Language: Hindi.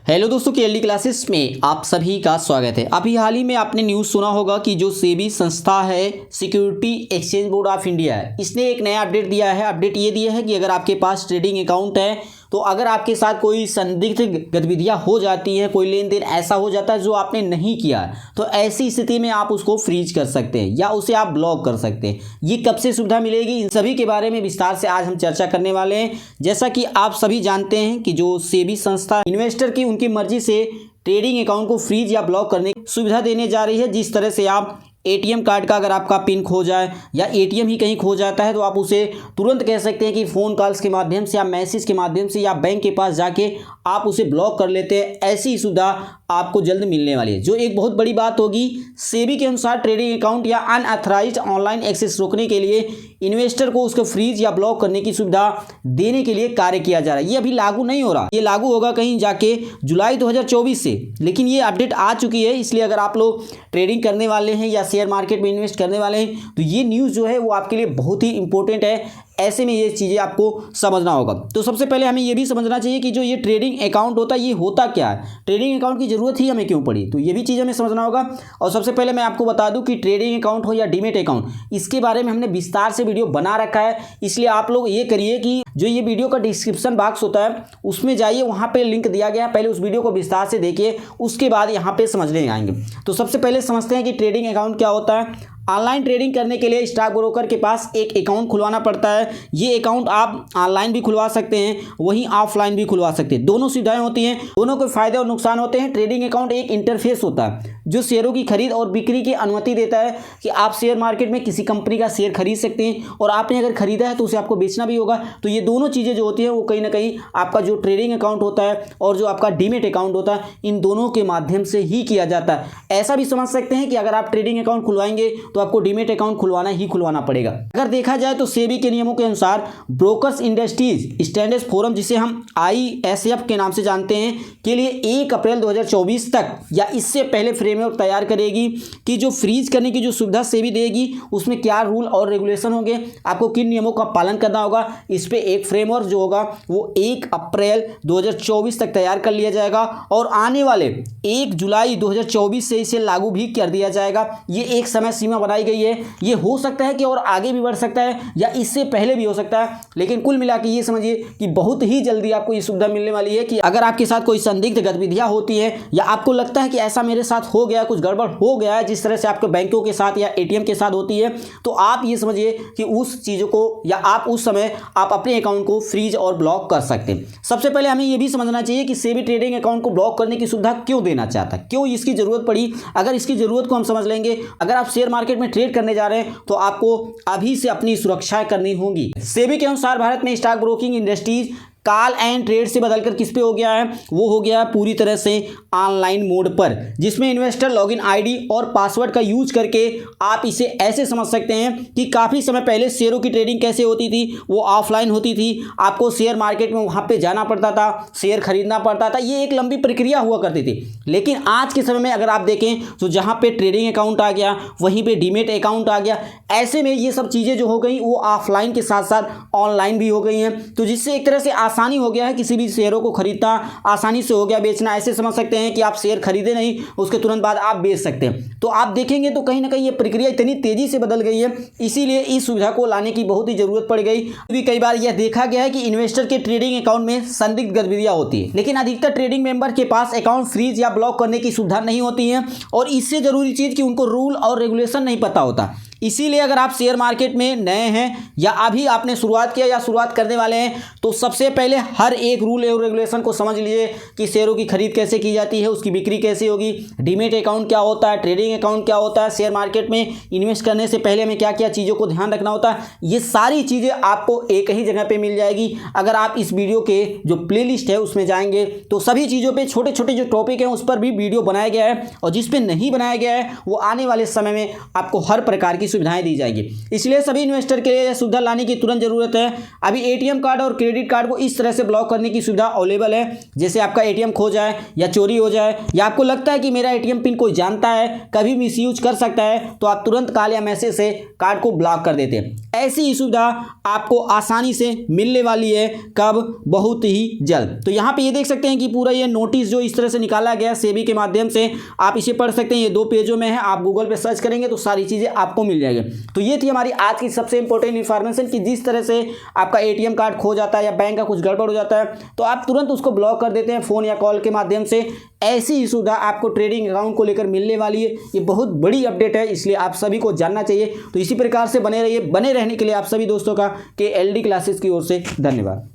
हेलो दोस्तों, केएलडी क्लासेस में आप सभी का स्वागत है। अभी हाल ही में आपने न्यूज़ सुना होगा कि जो सेबी संस्था है, security exchange board of India है, इसने एक नया अपडेट दिया है। अपडेट ये दिया है कि अगर आपके पास ट्रेडिंग अकाउंट है तो अगर आपके साथ कोई संदिग्ध गतिविधियां हो जाती हैं, कोई लेन देन ऐसा हो जाता है जो आपने नहीं किया, तो ऐसी स्थिति में आप उसको फ्रीज कर सकते हैं या उसे आप ब्लॉक कर सकते हैं। ये कब से सुविधा मिलेगी, इन सभी के बारे में विस्तार से आज हम चर्चा करने वाले हैं। जैसा कि आप सभी जानते हैं कि जो सेबी संस्था इन्वेस्टर की उनकी मर्जी से ट्रेडिंग अकाउंट को फ्रीज या ब्लॉक करने की सुविधा देने जा रही है। जिस तरह से आप एटीएम कार्ड का अगर आपका पिन खो जाए या एटीएम ही कहीं खो जाता है तो आप उसे तुरंत कह सकते हैं कि फ़ोन कॉल्स के माध्यम से या मैसेज के माध्यम से या बैंक के पास जाके आप उसे ब्लॉक कर लेते हैं। ऐसी सुविधा आपको जल्द मिलने वाली है, जो एक बहुत बड़ी बात होगी। सेबी के अनुसार ट्रेडिंग अकाउंट या अनऑथराइज्ड ऑनलाइन एक्सेस रोकने के लिए इन्वेस्टर को उसको फ्रीज या ब्लॉक करने की सुविधा देने के लिए कार्य किया जा रहा है। ये अभी लागू नहीं हो रहा, ये लागू होगा कहीं जाके जुलाई 2024 से, लेकिन ये अपडेट आ चुकी है। इसलिए अगर आप लोग ट्रेडिंग करने वाले हैं या शेयर मार्केट में इन्वेस्ट करने वाले हैं तो ये न्यूज़ जो है वो आपके लिए बहुत ही इंपॉर्टेंट है। ऐसे में ये चीज़ें आपको समझना होगा। तो सबसे पहले हमें ये भी समझना चाहिए कि जो ये ट्रेडिंग अकाउंट होता है ये होता क्या है, ट्रेडिंग अकाउंट की ज़रूरत ही हमें क्यों पड़ी, तो ये भी चीज़ हमें समझना होगा। और सबसे पहले मैं आपको बता दूं कि ट्रेडिंग अकाउंट हो या डीमेट अकाउंट, इसके बारे में हमने विस्तार से वीडियो बना रखा है। इसलिए आप लोग ये करिए कि जो ये वीडियो का डिस्क्रिप्शन बॉक्स होता है उसमें जाइए, वहाँ पर लिंक दिया गया है, पहले उस वीडियो को विस्तार से देखिए, उसके बाद यहाँ पर समझने आएंगे। तो सबसे पहले समझते हैं कि ट्रेडिंग अकाउंट क्या होता है। ऑनलाइन ट्रेडिंग करने के लिए स्टॉक ब्रोकर के पास एक अकाउंट खुलवाना पड़ता है। ये अकाउंट आप ऑनलाइन भी खुलवा सकते हैं, वहीं ऑफलाइन भी खुलवा सकते हैं। दोनों सुविधाएं होती हैं, दोनों के फायदे और नुकसान होते हैं। ट्रेडिंग अकाउंट एक इंटरफेस होता है जो शेयरों की खरीद और बिक्री की अनुमति देता है कि आप शेयर मार्केट में किसी कंपनी का शेयर खरीद सकते हैं और आपने अगर खरीदा है तो उसे आपको बेचना भी होगा। तो ये दोनों चीज़ें जो होती हैं वो कहीं ना कहीं आपका जो ट्रेडिंग अकाउंट होता है और जो आपका डीमेट अकाउंट होता है, इन दोनों के माध्यम से ही किया जाता है। ऐसा भी समझ सकते हैं कि अगर आप ट्रेडिंग अकाउंट खुलवाएंगे तो आपको डीमेट अकाउंट खुलवाना ही खुलवाना पड़ेगा। अगर देखा जाए तो सेबी के नियमों के अनुसार ब्रोकर्स इंडस्ट्रीज स्टैंडर्ड्स फोरम, जिसे हम ISF के नाम से जानते हैं, के लिए 1 अप्रैल 2024 तक या इससे पहले फ्रेमवर्क तैयार करेगी कि जो फ्रीज करने की जो सुविधा सेबी देगी उसमें क्या रूल और रेगुलेशन होंगे, आपको किन नियमों का पालन करना होगा। इस पे एक फ्रेमवर्क जो होगा वो 1 अप्रैल 2024 तक तैयार कर लिया जाएगा और आने वाले 1 जुलाई 2024 से इसे लागू भी कर दिया जाएगा। ये एक समय सीमा बनाई गई है। ये हो सकता है कि और आगे भी बढ़ सकता है या इससे पहले भी हो सकता है, लेकिन कुल मिला के ये समझिए कि बहुत ही जल्दी आपको ये सुविधा मिलने वाली है कि अगर आपके साथ कोई संदिग्ध गतिविधियां होती है या आपको लगता है कि ऐसा मेरे साथ हो गया, कुछ गड़बड़ हो गया है, जिस तरह से आपके बैंकों के साथ या एटीएम के साथ होती है, तो आप ये समझिए कि उस चीज़ों को या आप उस समय आप अपने अकाउंट को फ्रीज और ब्लॉक कर सकते हैं। सबसे पहले हमें यह भी समझना चाहिए कि सेबी ट्रेडिंग अकाउंट को ब्लॉक करने की सुविधा क्यों देना चाहता है, क्यों इसकी जरूरत पड़ी। अगर इसकी जरूरत को हम समझ लेंगे, अगर आप शेयर मार्केट में ट्रेड करने जा रहे हैं तो आपको अभी से अपनी सुरक्षा करनी होगी। सेबी के अनुसार भारत में stock broking industries call and trade से बदलकर किस पे हो गया है, वो हो गया है पूरी तरह से ऑनलाइन मोड पर, जिसमें इन्वेस्टर लॉगिन आईडी और पासवर्ड का यूज करके आप इसे ऐसे समझ सकते हैं कि काफ़ी समय पहले शेयरों की ट्रेडिंग कैसे होती थी, वो ऑफलाइन होती थी। आपको शेयर मार्केट में वहाँ पे जाना पड़ता था, शेयर खरीदना पड़ता था, ये एक लंबी प्रक्रिया हुआ करती थी। लेकिन आज के समय में अगर आप देखें तो जहाँ पे ट्रेडिंग अकाउंट आ गया वहीं पे डीमेट अकाउंट आ गया। ऐसे में ये सब चीज़ें जो हो गई वो ऑफलाइन के साथ साथ ऑनलाइन भी हो गई हैं, तो जिससे एक तरह से आसानी हो गया है, किसी भी शेयरों को खरीदना आसानी से हो गया, बेचना ऐसे समझ सकते हैं कि आप शेयर खरीदे नहीं, उसके तुरंत बाद आप बेच सकते हैं। तो आप देखेंगे तो कहीं ना कहीं ये प्रक्रिया इतनी तेजी से बदल गई है, इसीलिए इस सुविधा को लाने की बहुत ही जरूरत पड़ गई। भी कई बार यह देखा गया है कि इन्वेस्टर के ट्रेडिंग अकाउंट में संदिग्ध गतिविधियां होती है, लेकिन अधिकतर ट्रेडिंग मेंबर के पास अकाउंट फ्रीज या ब्लॉक करने की सुविधा नहीं होती है और इससे जरूरी चीज कि उनको रूल और रेगुलेशन नहीं पता होता। इसीलिए अगर आप शेयर मार्केट में नए हैं या अभी आपने शुरुआत किया या शुरुआत करने वाले हैं तो सबसे पहले हर एक रूल और रेगुलेशन को समझ लीजिए कि शेयरों की खरीद कैसे की जाती है, उसकी बिक्री कैसे होगी, डीमेट अकाउंट क्या होता है, ट्रेडिंग अकाउंट क्या होता है, शेयर मार्केट में इन्वेस्ट करने से पहले हमें क्या क्या चीज़ों को ध्यान रखना होता है। ये सारी चीज़ें आपको एक ही जगह पर मिल जाएगी। अगर आप इस वीडियो के जो प्ले लिस्ट है उसमें जाएंगे तो सभी चीज़ों पर छोटे छोटे जो टॉपिक हैं उस पर भी वीडियो बनाया गया है, और जिस पर नहीं बनाया गया है वो आने वाले समय में आपको हर प्रकार की सुविधाएं दी जाएगी। इसलिए सभी इन्वेस्टर के लिए सुविधा लाने की तुरंत जरूरत है। अभी एटीएम कार्ड और क्रेडिट कार्ड को इस तरह से ब्लॉक करने की सुविधा अवेलेबल है, जैसे आपका एटीएम खो जाए या चोरी हो जाए या आपको लगता है कि मेरा एटीएम पिन कोई जानता है, कभी मिसयूज कर सकता है, तो आप तुरंत कॉल या मैसेज से कार्ड को ब्लॉक कर देते हैं। ऐसी ही सुविधा आपको आसानी से मिलने वाली है। कब? बहुत ही जल्द। तो यहाँ पे ये देख सकते हैं कि पूरा ये नोटिस जो इस तरह से निकाला गया सेबी के माध्यम से, आप इसे पढ़ सकते हैं। ये 2 पेजों में है, आप गूगल पे सर्च करेंगे तो सारी चीज़ें आपको मिल जाएगी। तो ये थी हमारी आज की सबसे इंपॉर्टेंट इन्फॉर्मेशन कि जिस तरह से आपका ATM कार्ड खो जाता है या बैंक का कुछ गड़बड़ हो जाता है तो आप तुरंत उसको ब्लॉक कर देते हैं फ़ोन या कॉल के माध्यम से। ऐसी ही सुविधा आपको ट्रेडिंग अकाउंट को लेकर मिलने वाली है। ये बहुत बड़ी अपडेट है, इसलिए आप सभी को जानना चाहिए। तो इसी प्रकार से बने रहिए। बने रहने के लिए आप सभी दोस्तों का KLD क्लासेस की ओर से धन्यवाद।